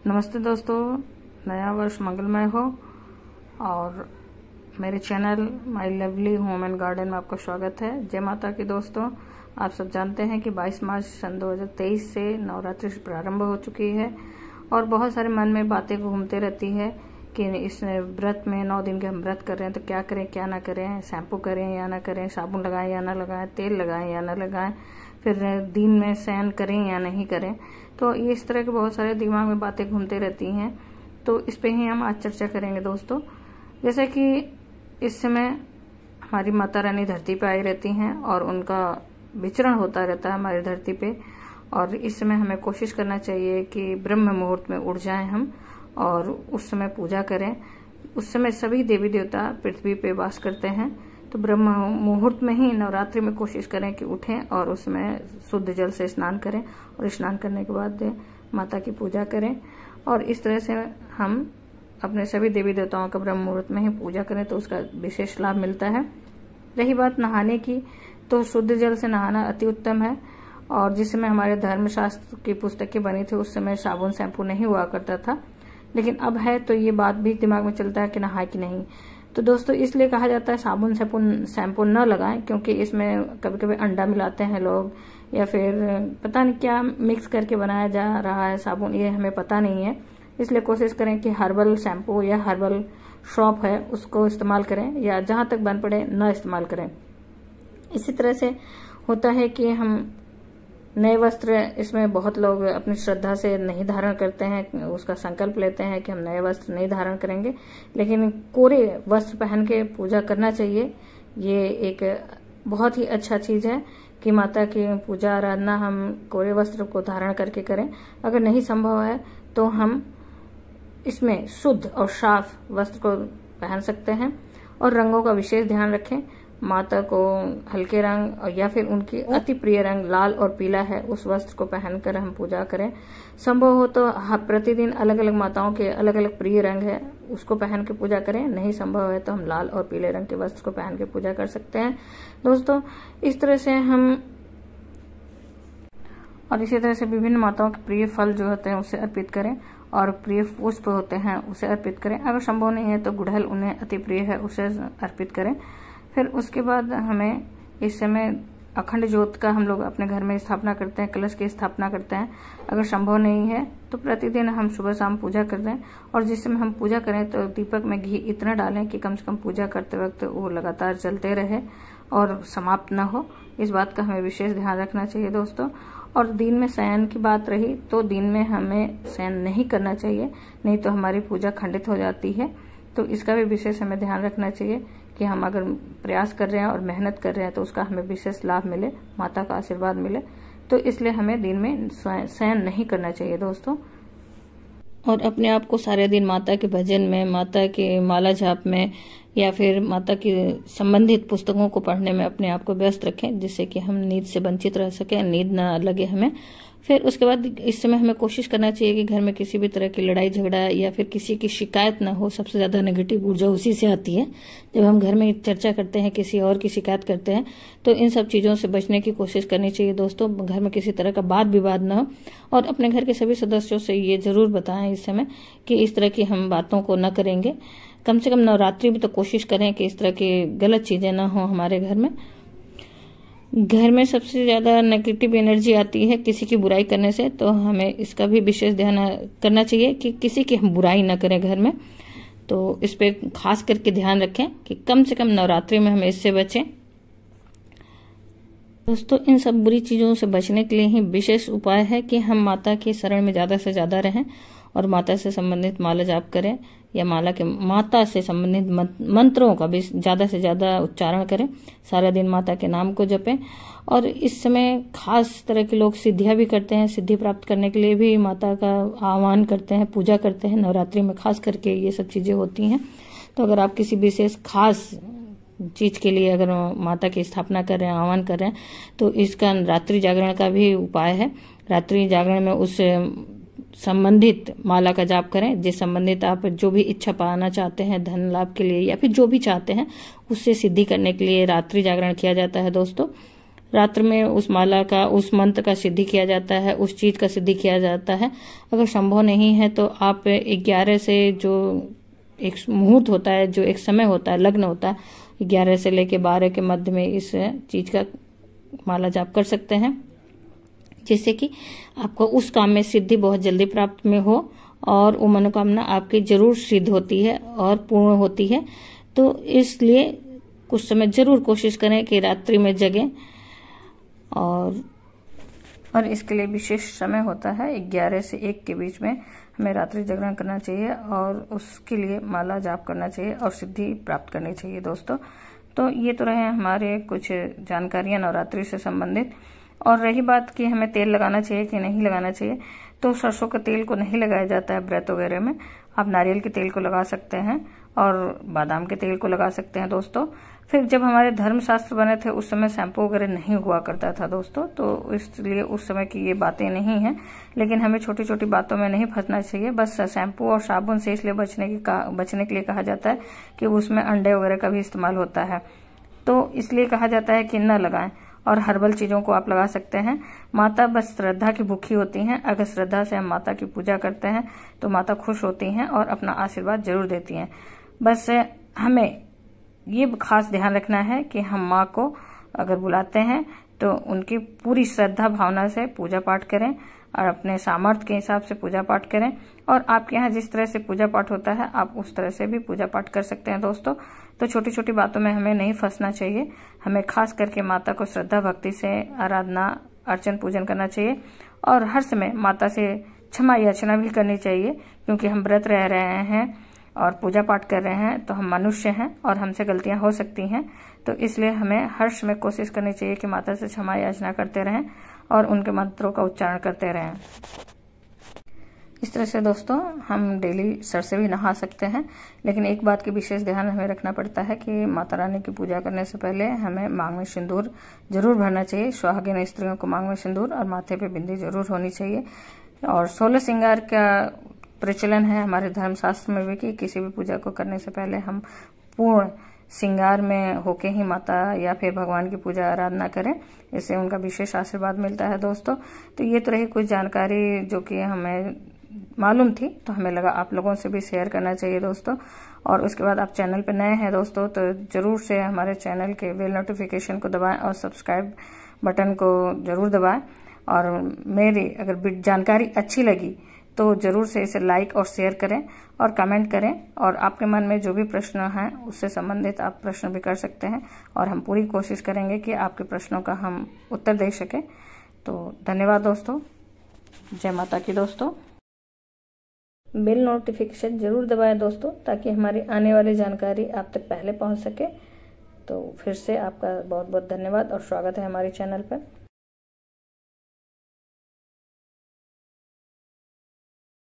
नमस्ते दोस्तों, नया वर्ष मंगलमय हो और मेरे channel my lovely home and garden में आपका स्वागत है। जय माता की दोस्तों, आप सब जानते हैं कि 22 मार्च सन 2023 से नवरात्रि प्रारंभ हो चुकी है और बहुत सारे मन में बातें घूमते रहती है कि इस व्रत में 9 दिन के हम व्रत कर रहे हैं तो क्या करें क्या ना करें, शैम्पू करें या ना करें, साबुन लगाएं या ना लगाएं, तेल लगाएं या ना लगाएं, फिर दिन में स्नान करें या नहीं करें। तो ये इस तरह के बहुत सारे दिमाग में बातें घूमते रहती हैं, तो इस पे ही हम आज चर्चा करेंगे दोस्तों। जैसे कि इस समय हमारी माता रानी धरती पे आई रहती हैं और उनका विचरण होता रहता है हमारी धरती पे, और इस समय हमें कोशिश करना चाहिए कि ब्रह्म मुहूर्त में उठ जाएं हम और उस समय पूजा करें। उस समय सभी देवी देवता पृथ्वी पे वास करते हैं, तो ब्रह्म मुहूर्त में ही नवरात्रि में कोशिश करें कि उठें और उसमें शुद्ध जल से स्नान करें और स्नान करने के बाद माता की पूजा करें। और इस तरह से हम अपने सभी देवी देवताओं का ब्रह्म मुहूर्त में ही पूजा करें तो उसका विशेष लाभ मिलता है। रही बात नहाने की, तो शुद्ध जल से नहाना अति उत्तम है। और जिस समय हमारे धर्मशास्त्र की पुस्तकें बनी थी उस समय साबुन शैम्पू नहीं हुआ करता था, लेकिन अब है तो ये बात भी दिमाग में चलता है कि नहाए कि नहीं। तो दोस्तों इसलिए कहा जाता है साबुन शैम्पू न लगाएं, क्योंकि इसमें कभी कभी अंडा मिलाते हैं लोग या फिर पता नहीं क्या मिक्स करके बनाया जा रहा है साबुन, ये हमें पता नहीं है। इसलिए कोशिश करें कि हर्बल शैम्पू या हर्बल शॉप है उसको इस्तेमाल करें, या जहां तक बन पड़े न इस्तेमाल करें। इसी तरह से होता है कि हम नए वस्त्र, इसमें बहुत लोग अपनी श्रद्धा से नहीं धारण करते हैं, उसका संकल्प लेते हैं कि हम नए वस्त्र नहीं धारण करेंगे, लेकिन कोरे वस्त्र पहन के पूजा करना चाहिए। ये एक बहुत ही अच्छा चीज है कि माता की पूजा आराधना हम कोरे वस्त्र को धारण करके करें। अगर नहीं संभव है तो हम इसमें शुद्ध और साफ वस्त्र को पहन सकते हैं। और रंगों का विशेष ध्यान रखें। माता को हल्के रंग या फिर उनकी अति प्रिय रंग लाल और पीला है उस वस्त्र को पहनकर हम पूजा करें। संभव हो तो प्रतिदिन अलग अलग माताओं के अलग अलग प्रिय रंग है उसको पहन के पूजा करें। नहीं संभव है तो हम लाल और पीले रंग के वस्त्र को पहन के पूजा कर सकते हैं दोस्तों। इस तरह से हम, और इसी तरह से विभिन्न माताओं के प्रिय फल जो होते हैं उसे अर्पित करें और प्रिय पुष्प होते हैं उसे अर्पित करें। अगर संभव नहीं है तो गुड़हल उन्हें अति प्रिय है उसे अर्पित करें। फिर उसके बाद हमें इस समय अखंड ज्योत का हम लोग अपने घर में स्थापना करते हैं, कलश की स्थापना करते हैं। अगर संभव नहीं है तो प्रतिदिन हम सुबह शाम पूजा कर रहे हैं, और जिस समय हम पूजा करें तो दीपक में घी इतना डालें कि कम से कम पूजा करते वक्त वो लगातार जलते रहे और समाप्त न हो। इस बात का हमें विशेष ध्यान रखना चाहिए दोस्तों। और दिन में शयन की बात रही तो दिन में हमें शयन नहीं करना चाहिए, नहीं तो हमारी पूजा खंडित हो जाती है। तो इसका भी विशेष हमें ध्यान रखना चाहिए कि हम अगर प्रयास कर रहे हैं और मेहनत कर रहे हैं तो उसका हमें विशेष लाभ मिले, माता का आशीर्वाद मिले। तो इसलिए हमें दिन में शयन नहीं करना चाहिए दोस्तों। और अपने आप को सारे दिन माता के भजन में, माता के माला जाप में या फिर माता की संबंधित पुस्तकों को पढ़ने में अपने आप को व्यस्त रखें, जिससे कि हम नींद से वंचित रह सकें, नींद न लगे हमें। फिर उसके बाद इस समय हमें कोशिश करना चाहिए कि घर में किसी भी तरह की लड़ाई झगड़ा या फिर किसी की शिकायत ना हो। सबसे ज्यादा नेगेटिव ऊर्जा उसी से आती है जब हम घर में चर्चा करते हैं, किसी और की शिकायत करते हैं। तो इन सब चीजों से बचने की कोशिश करनी चाहिए दोस्तों। घर में किसी तरह का वाद विवाद न हो, और अपने घर के सभी सदस्यों से ये जरूर बताएं इस समय कि इस तरह की हम बातों को न करेंगे। कम से कम नवरात्रि में तो कोशिश करें कि इस तरह की गलत चीजें न हो हमारे घर में। घर में सबसे ज्यादा नेगेटिव एनर्जी आती है किसी की बुराई करने से, तो हमें इसका भी विशेष ध्यान करना चाहिए कि किसी की हम बुराई न करें घर में। तो इस पे खास करके ध्यान रखें कि कम से कम नवरात्रि में हमें इससे बचें दोस्तों। इन सब बुरी चीजों से बचने के लिए ही विशेष उपाय है कि हम माता की शरण में ज्यादा से ज्यादा रहें और माता से संबंधित माला जाप करें, या माता से संबंधित मंत्रों का भी ज्यादा से ज्यादा उच्चारण करें। सारा दिन माता के नाम को जपें। और इस समय खास तरह के लोग सिद्धियां भी करते हैं, सिद्धि प्राप्त करने के लिए भी माता का आह्वान करते हैं, पूजा करते हैं। नवरात्रि में खास करके ये सब चीजें होती हैं। तो अगर आप किसी विशेष खास चीज के लिए अगर माता की स्थापना कर रहे हैं, आह्वान कर रहे हैं, तो इसका रात्रि जागरण का भी उपाय है। रात्रि जागरण में उस संबंधित माला का जाप करें जिस संबंधित आप जो भी इच्छा पाना चाहते हैं, धन लाभ के लिए या फिर जो भी चाहते हैं उससे सिद्धि करने के लिए रात्रि जागरण किया जाता है दोस्तों। रात्र में उस माला का, उस मंत्र का सिद्धि किया जाता है, उस चीज का सिद्धि किया जाता है। अगर संभव नहीं है तो आप 11 से जो एक मुहूर्त होता है, जो एक समय होता है, लग्न होता है, 11 से लेके 12 के मध्य में इस चीज का माला जाप कर सकते हैं, जिससे कि आपको उस काम में सिद्धि बहुत जल्दी प्राप्त में हो और वो मनोकामना आपकी जरूर सिद्ध होती है और पूर्ण होती है। तो इसलिए कुछ समय जरूर कोशिश करें कि रात्रि में जगें, और इसके लिए विशेष समय होता है 11 से 1 के बीच में हमें रात्रि जागरण करना चाहिए और उसके लिए माला जाप करना चाहिए और सिद्धि प्राप्त करनी चाहिए दोस्तों। तो ये तो रहे हमारे कुछ जानकारियां नवरात्रि से संबंधित। और रही बात कि हमें तेल लगाना चाहिए कि नहीं लगाना चाहिए, तो सरसों के तेल को नहीं लगाया जाता है व्रत वगैरह में। आप नारियल के तेल को लगा सकते हैं और बादाम के तेल को लगा सकते हैं दोस्तों। फिर जब हमारे धर्मशास्त्र बने थे उस समय शैम्पू वगैरह नहीं हुआ करता था दोस्तों, तो इसलिए उस समय की ये बातें नहीं हैं। लेकिन हमें छोटी छोटी बातों में नहीं फंसना चाहिए। बस शैम्पू और साबुन से इसलिए बचने के लिए कहा जाता है कि उसमें अंडे वगैरह का भी इस्तेमाल होता है, तो इसलिए कहा जाता है कि न लगाएं। और हर्बल चीजों को आप लगा सकते हैं। माता बस श्रद्धा की भूखी होती हैं। अगर श्रद्धा से हम माता की पूजा करते हैं तो माता खुश होती हैं और अपना आशीर्वाद जरूर देती हैं। बस हमें ये खास ध्यान रखना है कि हम माँ को अगर बुलाते हैं तो उनकी पूरी श्रद्धा भावना से पूजा पाठ करें और अपने सामर्थ्य के हिसाब से पूजा पाठ करें। और आपके यहाँ जिस तरह से पूजा पाठ होता है आप उस तरह से भी पूजा पाठ कर सकते हैं दोस्तों। तो छोटी छोटी बातों में हमें नहीं फंसना चाहिए। हमें खास करके माता को श्रद्धा भक्ति से आराधना अर्चन पूजन करना चाहिए और हर समय माता से क्षमा याचना भी करनी चाहिए, क्योंकि हम व्रत रह रहे हैं और पूजा पाठ कर रहे हैं, तो हम मनुष्य हैं और हमसे गलतियां हो सकती हैं। तो इसलिए हमें हर समय कोशिश करनी चाहिए कि माता से क्षमा याचना करते रहें और उनके मंत्रों का उच्चारण करते रहें। इस तरह से दोस्तों हम डेली सर से भी नहा सकते हैं। लेकिन एक बात की विशेष ध्यान हमें रखना पड़ता है कि माता रानी की पूजा करने से पहले हमें मांग में सिंदूर जरूर भरना चाहिए। सुहागिन स्त्रियों को मांग में सिंदूर और माथे पे बिंदी जरूर होनी चाहिए। और 16 श्रृंगार का प्रचलन है हमारे धर्मशास्त्र में भी कि किसी भी पूजा को करने से पहले हम पूर्ण श्रृंगार में होके ही माता या फिर भगवान की पूजा आराधना करें। इससे उनका विशेष आशीर्वाद मिलता है दोस्तों। तो ये तो रही कुछ जानकारी जो कि हमें मालूम थी, तो हमें लगा आप लोगों से भी शेयर करना चाहिए दोस्तों। और उसके बाद आप चैनल पर नए हैं दोस्तों तो जरूर से हमारे चैनल के बेल नोटिफिकेशन को दबाएं और सब्सक्राइब बटन को जरूर दबाएं। और मेरी अगर जानकारी अच्छी लगी तो जरूर से इसे लाइक और शेयर करें और कमेंट करें। और आपके मन में जो भी प्रश्न हैं उससे संबंधित आप प्रश्न भी कर सकते हैं और हम पूरी कोशिश करेंगे कि आपके प्रश्नों का हम उत्तर दे सकें। तो धन्यवाद दोस्तों। जय माता की दोस्तों। बेल नोटिफिकेशन जरूर दबाएं दोस्तों, ताकि हमारी आने वाली जानकारी आप तक पहले पहुंच सके। तो फिर से आपका बहुत बहुत धन्यवाद और स्वागत है हमारे चैनल पर।